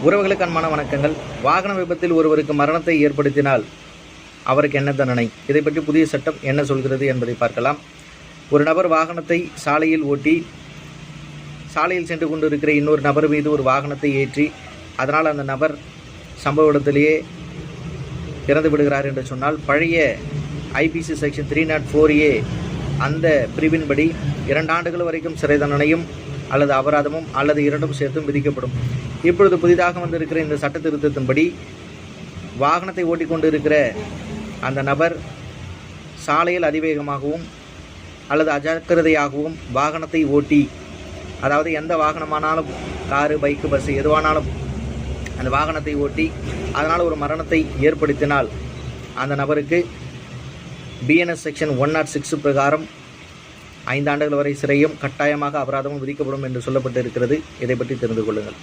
உறவுகளுக்கு அன்பான வணக்கங்கள். வாகன விபத்தில் ஒருவருக்கு மரணத்தை ஏற்படுத்தினால் அவருக்கு என்ன தண்டனை? இதை பற்றி புதிய சட்டம் என்ன சொல்கிறது என்பதை பார்க்கலாம். ஒரு நபர் வாகனத்தை சாலையில் ஓட்டி சாலையில் சென்று கொண்டிருக்கிற இன்னொரு நபர் மீது ஒரு வாகனத்தை ஏற்றி அதனால் அந்த நபர் சம்பவ இடத்திலேயே இறந்து விடுகிறார் என்று சொன்னால், பழைய ஐபிசி செக்ஷன் 304A அந்த பிரிவின்படி 2 ஆண்டுகள் வரைக்கும் சிறை தண்டனையும் அல்லது அபராதமும் அல்லது இரண்டும் சேர்த்தும் விதிக்கப்படும். இப்பொழுது புதிதாக வந்திருக்கிற இந்த சட்ட திருத்தத்தின்படி வாகனத்தை ஓட்டிக்கொண்டிருக்கிற அந்த நபர் சாலையில் அதிவேகமாகவும் அல்லது அஜாக்கிரதையாகவும் வாகனத்தை ஓட்டி, அதாவது எந்த வாகனமானாலும் காரு, பைக்கு, பஸ் எதுவானாலும் அந்த வாகனத்தை ஓட்டி அதனால் ஒரு மரணத்தை ஏற்படுத்தினால் அந்த நபருக்கு BNS செக்ஷன் 106 பிரகாரம் 5 ஆண்டுகள் வரை சிறையும் கட்டாயமாக அபராதமும் விதிக்கப்படும் என்று சொல்லப்பட்டு இருக்கிறது. இதை பற்றி தெரிந்து கொள்ளுங்கள்.